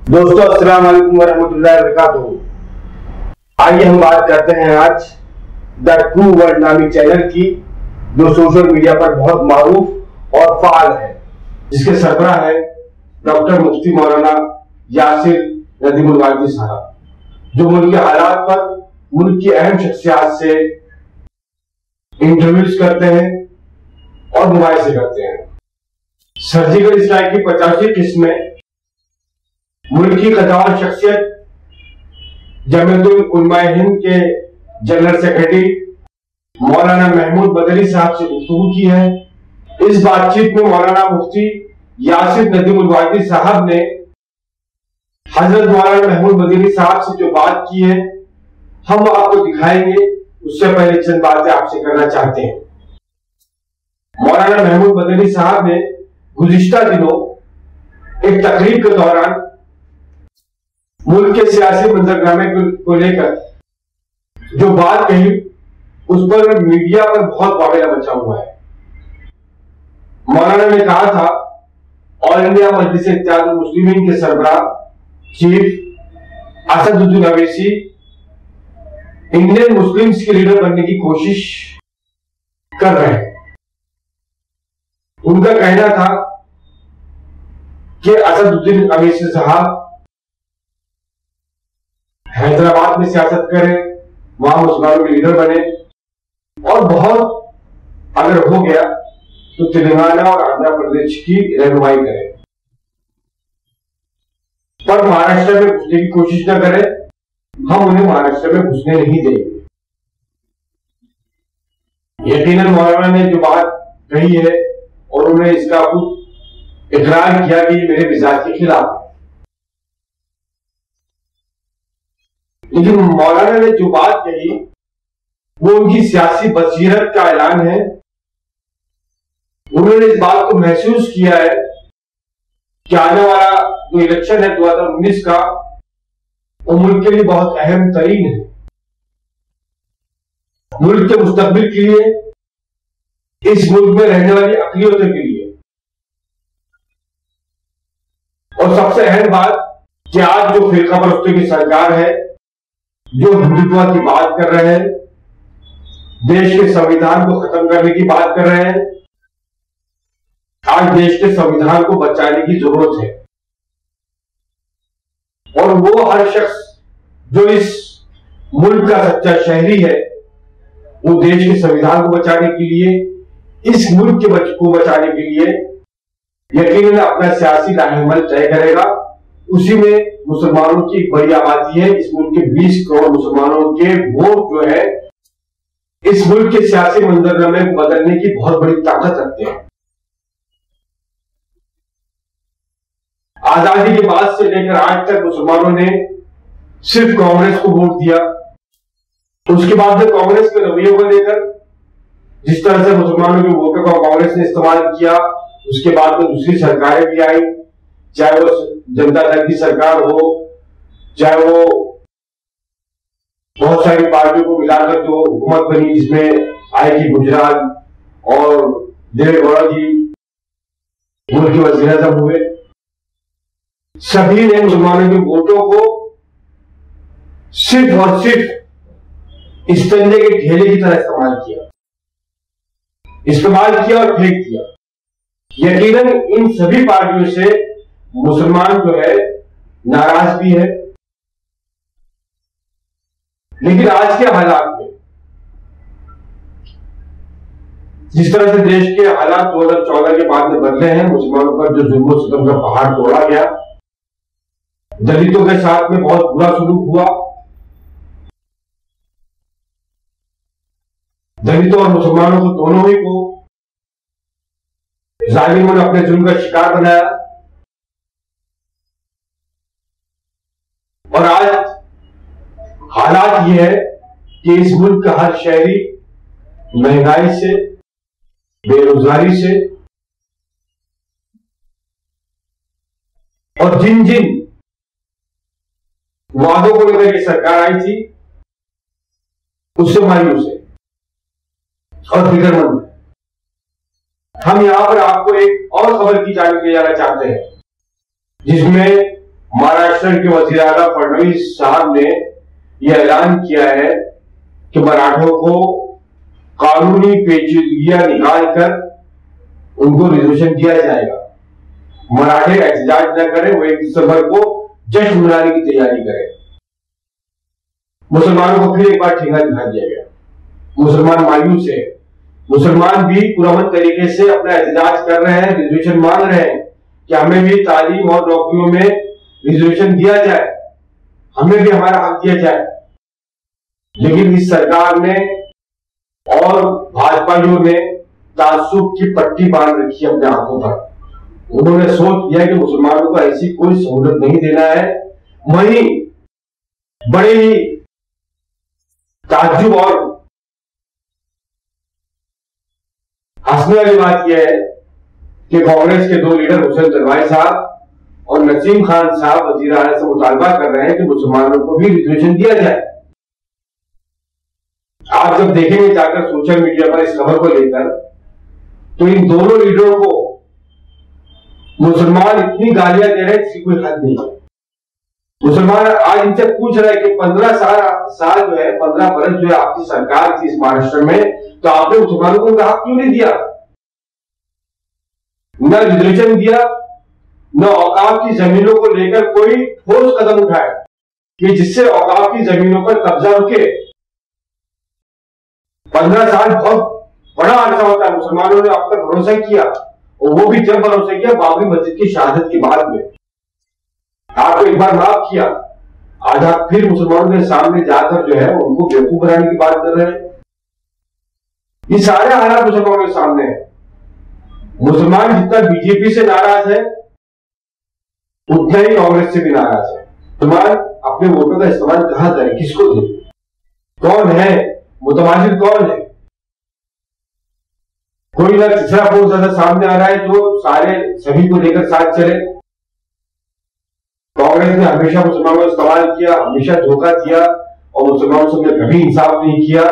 दोस्तों अस्सलाम वालेकुम वरहमतुल्लाहि वबरकातुहू। आइए हम बात करते हैं आज द ट्रू वर्ल्ड नामी चैनल की, जो सोशल मीडिया पर बहुत मारूफ और फाल है, जिसके सरबराह है डॉक्टर मुफ्ती मौलाना यासिर नदीमुल वाइदी साहब, जो मुल्क के हालात पर मुल्क की अहम शख्सियात से इंटरव्यूज करते हैं और मुबाहिसे करते हैं। सर्जिकल स्ट्राइक की 50वीं किस्त में मुल्क की खतरनाक शख्सियत जमीयतुल उलमाए हिंद के जनरल सेक्रेटरी मौलाना महमूद बदरी साहब से गुफ्तगू की है। इस बातचीत में मौलाना मुफ्ती यासिर नदीमुल वाइदी साहब ने हजरत मौलाना महमूद बदरी साहब से जो बात की है, हम आपको दिखाएंगे। उससे पहले चंद बातें आपसे करना चाहते हैं। मौलाना महमूद बदरी साहब ने गुज़िश्ता दिनों एक तकरीब के दौरान मुल्क के सियासी मंजरनामे को लेकर जो बात कही, उस पर मीडिया पर बहुत वावेला मचा हुआ है। मौलाना ने कहा था, ऑल इंडिया मजलिस इत्तेहादुल मुस्लिमीन के सरबराह chief Asaduddin Owaisi Indian Muslims के लीडर बनने की कोशिश कर रहे हैं। उनका कहना था कि असदुद्दीन अवैसी साहब हैदराबाद में सियासत करें, वहां मुसलमानों के लीडर बने, और बहुत अगर हो गया तो तेलंगाना और आंध्र प्रदेश की रहनुमाई करें, पर महाराष्ट्र में घुसने की कोशिश न करें। हम उन्हें महाराष्ट्र में घुसने नहीं देंगे। यकीनन मौलाना ने जो बात कही है और उन्होंने इसका खुद इकरार किया कि मेरे मिजाज के खिलाफ है, लेकिन मौलाना ने जो बात कही वो उनकी सियासी बसीरत का ऐलान है। उन्होंने इस बात को महसूस किया है कि आने वाला जो इलेक्शन है 2019 का, वो मुल्क के लिए बहुत अहम तरीन है। मुल्क के मुस्तकबिल के लिए, इस मुल्क में रहने वाली अक़लियतों के लिए, और सबसे अहम बात कि आज जो फिरका परस्तों की सरकार है, जो हिंदुत्व की बात कर रहे हैं, देश के संविधान को खत्म करने की बात कर रहे हैं, आज देश के संविधान को बचाने की जरूरत है। और वो हर शख्स जो इस मुल्क का सच्चा शहरी है, वो देश के संविधान को बचाने के लिए, इस मुल्क के को बचाने के लिए यकीनन अपना सियासी राहनुमाई तय करेगा। उसी में मुसलमानों की एक बड़ी आबादी है। इस मुल्क के 20 करोड़ मुसलमानों के वोट जो है, इस मुल्क के सियासी मंजरनामे को बदलने की बहुत बड़ी ताकत रखते हैं। आजादी के बाद से लेकर आज तक मुसलमानों ने सिर्फ कांग्रेस को वोट दिया। उसके बाद में कांग्रेस के रवैये को लेकर जिस तरह से मुसलमानों के वोटों को कांग्रेस ने इस्तेमाल किया, उसके बाद में दूसरी सरकारें भी आई, चाहे वो जनता दल की सरकार हो, चाहे वो बहुत सारी पार्टियों को मिलाकर जो हुकूमत बनी, जिसमें आई कि गुजरात और देवेगौड़ा जी मुल्क के वज़ीर आज़म हुए। सभी ने मुसलमानों के वोटों को सिर्फ और सिर्फ इस्तंजे के ढेले की तरह इस्तेमाल किया और फेंक दिया। यकीनन इन सभी पार्टियों से मुसलमान जो है नाराज भी है, लेकिन आज के हालात में जिस तरह से देश के हालात 2014 के बाद में बदले हैं, मुसलमानों पर जो जुल्म सितम का पहाड़ तोड़ा गया, दलितों के साथ में बहुत बुरा सलूक हुआ, दलितों और मुसलमानों को दोनों ही को जालिमों ने अपने जुल्म का शिकार बनाया। और आज हालात यह है कि इस मुल्क का हर शहरी महंगाई से, बेरोजगारी से, और जिन जिन वादों को लेकर के सरकार आई थी, उससे मायूस है और फिक्रमंद है। हम यहां पर आपको एक और खबर की जानकारी ले जाना चाहते हैं, जिसमें महाराष्ट्र के वजीर आला फडणवीस साहब ने यह ऐलान किया है कि मराठों को कानूनी पेचीदगियां निकालकर उनको रिजर्वेशन दिया जाएगा। मराठे एहतजाज न करें, वो 1 दिसंबर को जश्न मनाने की तैयारी करें। मुसलमानों को फिर एक बार ठेंगा दिखा दिया गया। मुसलमान मायूस है। मुसलमान भी पुरअमन तरीके से अपना एहतजाज कर रहे हैं, रिजर्वेशन मांग रहे हैं कि हमें भी तालीम और नौकरियों में रिजर्वेशन दिया जाए, हमें भी हमारा हक दिया जाए। लेकिन इस सरकार ने और भाजपाइयों ने तासुब की पट्टी बांध रखी है अपने आंखों पर। उन्होंने सोच लिया कि मुसलमानों को ऐसी कोई सहूलत नहीं देना है। वहीं बड़े ही ताज्जुब और हंसने वाली बात यह है कि कांग्रेस के 2 लीडर हुसैन दरवाई साहब और नसीम खान साहब वजीर आला से मुतालबा कर रहे हैं कि मुसलमानों को भी रिजर्वेशन दिया जाए। आप जब देखेंगे जाकर सोशल मीडिया पर इस खबर को लेकर, तो इन दोनों लीडरों को मुसलमान इतनी गालियां दे रहे हैं जिसकी कोई हद नहीं है। मुसलमान आज इनसे पूछ रहे हैं कि 15 साल जो है, 15 बरस जो है आपकी सरकार थी इस महाराष्ट्र में, तो आपने मुसलमानों को उनका हक क्यों नहीं दिया? न रिजर्वेशन दिया, न औकाफ की जमीनों को लेकर कोई ठोस कदम उठाए कि जिससे औकाफ की जमीनों पर कब्जा रुके। 15 साल बहुत बड़ा अरसा होता है। मुसलमानों ने अब तक भरोसा किया, और वो भी जब भरोसा किया बाबरी मस्जिद की शहादत के बाद में। आपको एक बार माफ किया, आज आप फिर मुसलमानों के सामने जाकर जो है उनको बेवकूफ बनाने की बात कर रहे हैं। ये सारे हालात मुसलमानों के सामने है। मुसलमान जितना बीजेपी से नाराज है, उतना ही कांग्रेस से भी नाराज है। मुसलमान अपने वोटों का इस्तेमाल कहां करें, किसको दे? कौन है मुतमाजिद, कौन है? कोई ना तीसरा फोर्स ज्यादा सामने आ रहा है जो सारे सभी को लेकर साथ चले। कांग्रेस ने हमेशा मुसलमानों को इस्तेमाल किया, हमेशा धोखा दिया, और मुसलमानों से कभी इंसाफ नहीं किया।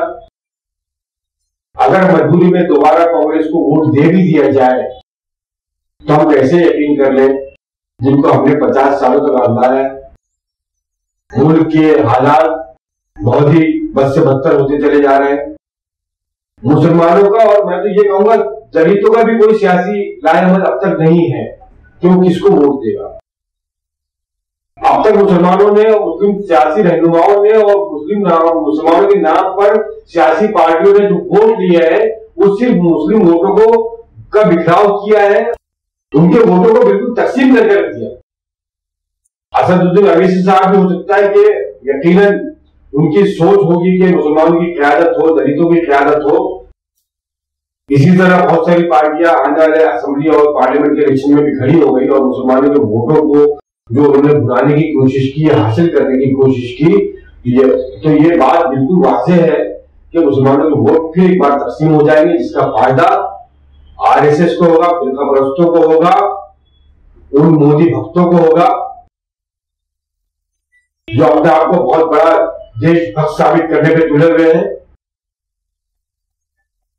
अगर मजबूरी में दोबारा कांग्रेस को वोट दे भी दिया जाए तो हम कैसे यकीन कर लें जिनको हमने 50 सालों तक आंदा है। मुल्क के हालात बहुत ही बद से बदतर होते चले जा रहे हैं। मुसलमानों का, और मैं तो ये कहूंगा दलितों का भी कोई सियासी लायमत अब तक नहीं है कि वो किसको वोट देगा। अब तक मुसलमानों ने और मुस्लिम सियासी रहनुमाओं ने और मुसलमानों के नाम पर सियासी पार्टियों ने जो वोट लिया है वो सिर्फ मुस्लिम वोटों को का बिखराव किया है, उनके वोटों को बिल्कुल तकसीम करके रख दिया। असदुद्दीन अवैसी साहब भी हो सकता है कि यकीनन उनकी सोच होगी कि मुसलमानों की क़यादत हो, दलितों की क़यादत हो। इसी तरह बहुत सारी पार्टियां आने वाले असेंबली और पार्लियामेंट के इलेक्शन में भी खड़ी हो गई और मुसलमानों के वोटों को जो उन्होंने भुनाने की कोशिश की, हासिल करने की कोशिश की, तो ये बात बिल्कुल वाज़ेह है कि मुसलमानों के वोट फिर एक बार तकसीम हो जाएंगे, जिसका फायदा आरएसएस को होगा, फिरका परस्तों को होगा, उन मोदी भक्तों को होगा जो अपने आप को बहुत बड़ा देशभक्त साबित करने पे तुले हुए हैं।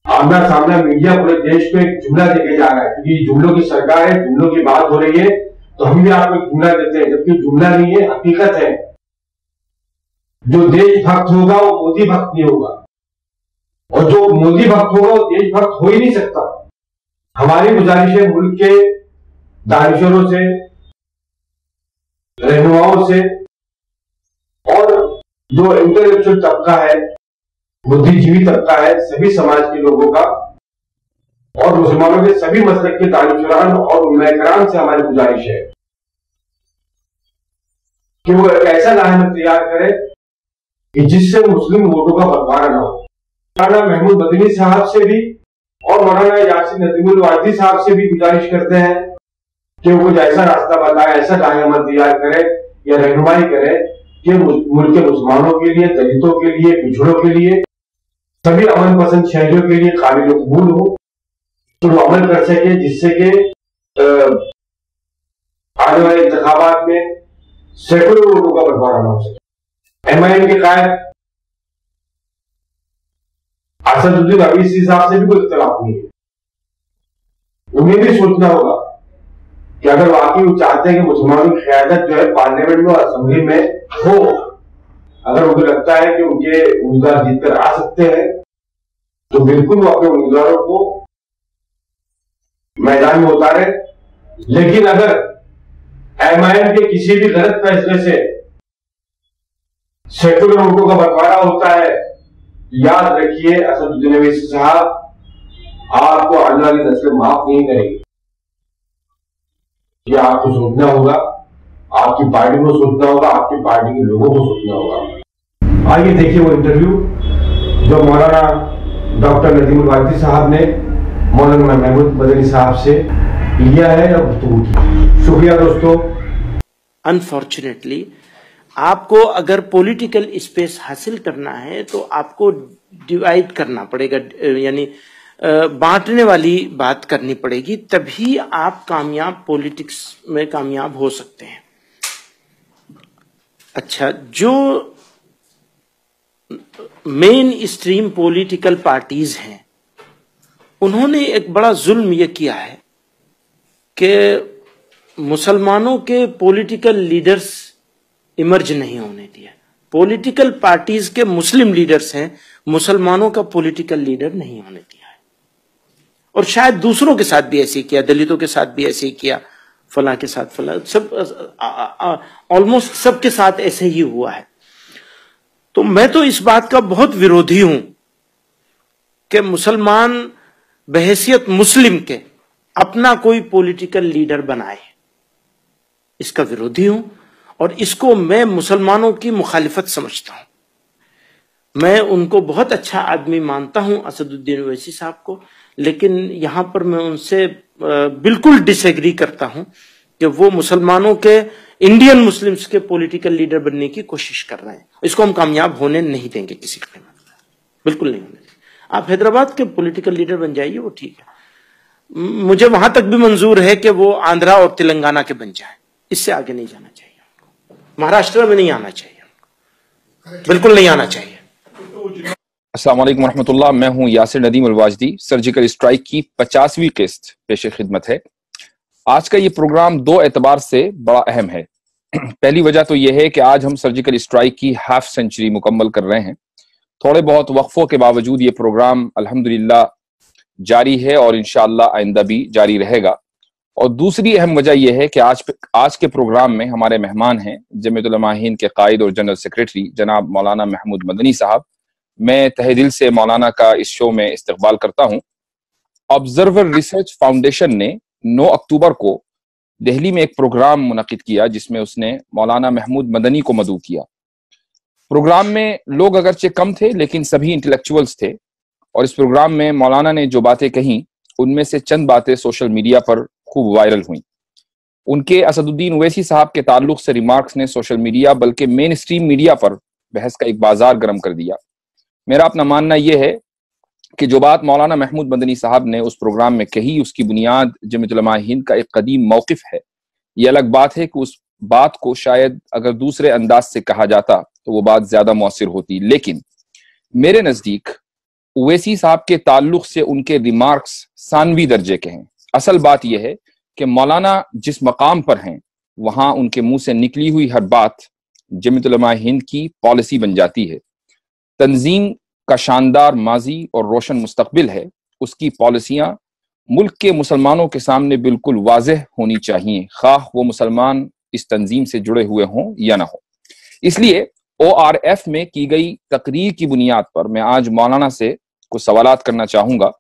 आमना सामना मीडिया पूरे देश को एक जुमला देके जा रहा है, क्योंकि जुमलों की सरकार है, जुमलों की बात हो रही है, तो हम भी आपको एक जुमला देते हैं, जबकि जुमला नहीं है, हकीकत है। जो देशभक्त होगा वो मोदी भक्त नहीं होगा, और जो मोदी भक्त होगा वो देशभक्त हो ही नहीं सकता। हमारी गुजारिश है मुल्क के दानिशरों से, रहनुमाओं से, और जो इंटेलेक्चुअल तबका है, बुद्धिजीवी तबका है, सभी समाज के लोगों का, और मुसलमानों के सभी मसलक के दानिशरान और उलमा-ए-किराम से हमारी गुजारिश है कि वो एक ऐसा लाहनत तैयार करे कि जिससे मुस्लिम वोटों का बंटवारा ना हो। मौलाना महमूद मदनी साहब से भी और मौलाना यासीन नजीमुल वादी साहब से भी गुजारिश करते हैं कि वो कुछ ऐसा रास्ता बताए, ऐसा लाहनत तैयार करे या रहनुमाई करे कि मुल्क के मुसलमानों के लिए, दलितों के लिए, पिछड़ों के लिए, सभी अमन पसंद शहरियों के लिए काबिल कबूल हो, तो वो अमल कर सके, जिससे कि आने वाले इंतखाबात में सैकड़ों वोटों का बंटवारा न हो सके। एमआईएम के कायद असदुद्दीन अवैसी साहब से भी कोई इख्तिलाफ नहीं है। उन्हें भी सोचना होगा कि अगर वाकई वो चाहते हैं कि मुसलमानों की क़यादत जो है पार्लियामेंट में और असेंबली में हो, अगर उनको लगता है कि उनके उम्मीदवार जीत कर आ सकते हैं, तो बिल्कुल वो अपने उम्मीदवारों को मैदान में उतारे। लेकिन अगर एमआईएम के किसी भी गलत फैसले से सेकुलर वोटों का बंटवारा होता है, याद रखिए असदुद्दीन ओवैसी साहब, आपको आने वाली नस्लें माफ नहीं करेगी। ये आपको सोचना होगा, आपकी पार्टी को सोचना होगा, आपकी पार्टी के लोगों को सोचना होगा। आइए देखिए वो इंटरव्यू जो मौलाना डॉक्टर नदीमुल वाजिदी साहब ने मौलाना महमूद मदनी साहब से लिया है या गुफ्तगू की। शुक्रिया दोस्तों। अनफॉर्चुनेटली आपको अगर पॉलिटिकल स्पेस हासिल करना है तो आपको डिवाइड करना पड़ेगा, यानी बांटने वाली बात करनी पड़ेगी, तभी आप कामयाब पॉलिटिक्स में कामयाब हो सकते हैं। अच्छा, जो मेन स्ट्रीम पॉलिटिकल पार्टीज हैं उन्होंने एक बड़ा जुल्म यह किया है कि मुसलमानों के पॉलिटिकल लीडर्स इमर्ज नहीं होने दिया। पॉलिटिकल पार्टीज के मुस्लिम लीडर्स हैं, मुसलमानों का पॉलिटिकल लीडर नहीं होने दिया है। और शायद दूसरों के साथ भी ऐसे ही किया, दलितों के साथ भी ऐसे ही किया, फला के साथ फला, सब ऑलमोस्ट सबके साथ ऐसे ही हुआ है। तो मैं तो इस बात का बहुत विरोधी हूं कि मुसलमान बहैसियत मुस्लिम के अपना कोई पॉलिटिकल लीडर बनाए, इसका विरोधी हूं और इसको मैं मुसलमानों की मुखालिफत समझता हूं। मैं उनको बहुत अच्छा आदमी मानता हूं, असदुद्दीन ओवैसी साहब को, लेकिन यहां पर मैं उनसे बिल्कुल डिसएग्री करता हूं कि वो मुसलमानों के, इंडियन मुस्लिम्स के पॉलिटिकल लीडर बनने की कोशिश कर रहे हैं। इसको हम कामयाब होने नहीं देंगे किसी कीमत पर, बिल्कुल नहीं होने देंगे। आप हैदराबाद के पॉलिटिकल लीडर बन जाइए, वो ठीक है, मुझे वहां तक भी मंजूर है कि वो आंध्रा और तेलंगाना के बन जाए, इससे आगे नहीं जाना चाहिए। महाराष्ट्र में नहीं आना चाहिए, बिल्कुल नहीं आना चाहिए। अस्सलाम वालेकुम रहमतुल्लाह, मैं हूं यासिर नदीमुल वाजिदी। सर्जिकल स्ट्राइक की 50वीं किस्त पेश खिदमत है। आज का ये प्रोग्राम दो एतबार से बड़ा अहम है। पहली वजह तो यह है कि आज हम सर्जिकल स्ट्राइक की हाफ सेंचुरी मुकम्मल कर रहे हैं। थोड़े बहुत वक्फों के बावजूद ये प्रोग्राम अल्हम्दुलिल्लाह जारी है और इंशाअल्लाह आइंदा भी जारी रहेगा। और दूसरी अहम वजह यह है कि आज के प्रोग्राम में हमारे मेहमान हैं जमीयत उलमा हिंद के कायद और जनरल सेक्रेटरी जनाब मौलाना महमूद मदनी साहब। मैं तहे दिल से मौलाना का इस शो में इस्तकबाल करता हूं। ऑब्जर्वर रिसर्च फाउंडेशन ने 9 अक्टूबर को दिल्ली में एक प्रोग्राम मुनक्किद किया जिसमें उसने मौलाना महमूद मदनी को मदऊ किया। प्रोग्राम में लोग अगरचे कम थे लेकिन सभी इंटेलेक्चुअल्स थे और इस प्रोग्राम में मौलाना ने जो बातें कही उनमें से चंद बातें सोशल मीडिया पर खूब वायरल हुई। उनके असदुद्दीन ओवैसी साहब के ताल्लुक से रिमार्क्स ने सोशल मीडिया बल्कि मेन स्ट्रीम मीडिया पर बहस का एक बाजार गर्म कर दिया। मेरा अपना मानना यह है कि जो बात मौलाना महमूद मदनी साहब ने उस प्रोग्राम में कही उसकी बुनियाद जमीयत उलमा हिंद का एक कदीम मौकिफ है। यह अलग बात है कि उस बात को शायद अगर दूसरे अंदाज से कहा जाता तो वो बात ज्यादा मौसिर होती, लेकिन मेरे नजदीक ओवैसी साहब के ताल्लुक से उनके रिमार्क्स सानवी दर्जे के हैं। असल बात यह है कि मौलाना जिस मकाम पर हैं वहां उनके मुंह से निकली हुई हर बात जमीयत उलमा हिंद की पॉलिसी बन जाती है। तंजीम का शानदार माजी और रोशन मुस्तकबिल है, उसकी पॉलिसियां मुल्क के मुसलमानों के सामने बिल्कुल वाज़ेह होनी चाहिए, खाह वो मुसलमान इस तंजीम से जुड़े हुए हों या ना हो। इसलिए ORF में की गई तकरीर की बुनियाद पर मैं आज मौलाना से कुछ सवालात करना चाहूंगा।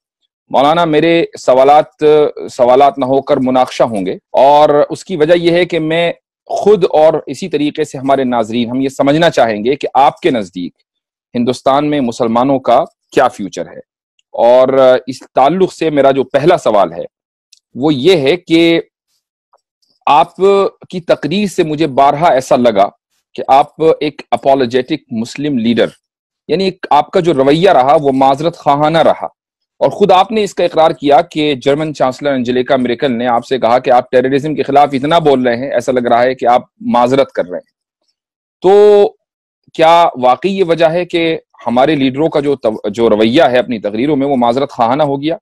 मौलाना, मेरे सवालात ना होकर मुनाकशा होंगे और उसकी वजह यह है कि मैं खुद और इसी तरीके से हमारे नाजरीन हम ये समझना चाहेंगे कि आपके नजदीक हिंदुस्तान में मुसलमानों का क्या फ्यूचर है। और इस ताल्लुक से मेरा जो पहला सवाल है वो ये है कि आप की तकरीर से मुझे बारहा ऐसा लगा कि आप एक अपोलोजेटिक मुस्लिम लीडर, यानी आपका जो रवैया रहा वो माजरत खाहाना रहा और खुद आपने इसका इकरार किया कि जर्मन चांसलर एंजेलिका मेर्केल ने आपसे कहा कि आप टेररिज्म के खिलाफ इतना बोल रहे हैं, ऐसा लग रहा है कि आप माजरत कर रहे हैं। तो क्या वाकई ये वजह है कि हमारे लीडरों का जो रवैया है अपनी तकरीरों में वो माजरत खाहाना हो गया?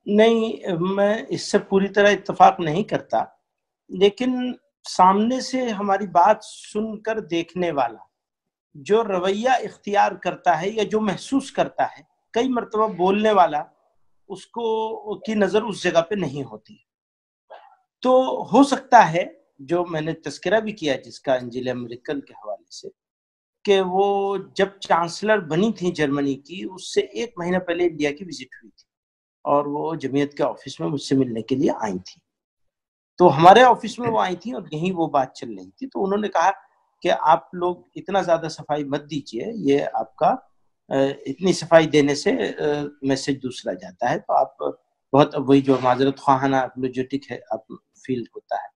नहीं, मैं इससे पूरी तरह इत्तेफाक नहीं करता, लेकिन सामने से हमारी बात सुनकर देखने वाला जो रवैया इख्तियार करता है या जो महसूस करता है, कई मर्तबा बोलने वाला उसको की नजर उस जगह पे नहीं होती। तो हो सकता है, जो मैंने तस्करा भी किया जिसका एंजेला मेर्केल के हवाले से, कि वो जब चांसलर बनी थी जर्मनी की, उससे 1 महीना पहले इंडिया की विजिट हुई थी और वो जमीयत के ऑफिस में मुझसे मिलने के लिए आई थी। तो हमारे ऑफिस में वो आई थी और यही वो बात चल रही थी। तो उन्होंने कहा कि आप लोग इतना ज्यादा सफाई मत दीजिए, ये आपका इतनी सफाई देने से मैसेज दूसरा जाता है, तो आप बहुत वही जो माजरत ख्वाहाना एपोलोजेटिक है आप फील होता है।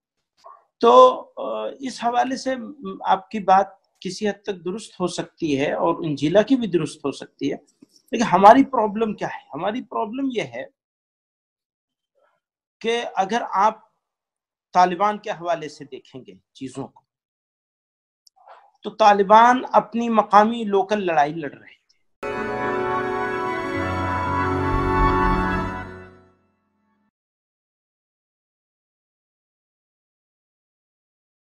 तो इस हवाले से आपकी बात किसी हद तक दुरुस्त हो सकती है और इंजीला की भी दुरुस्त हो सकती है, लेकिन हमारी प्रॉब्लम क्या है? हमारी प्रॉब्लम यह है कि अगर आप तालिबान के हवाले से देखेंगे चीजों को, तो तालिबान अपनी मकामी लोकल लड़ाई लड़ रहे हैं।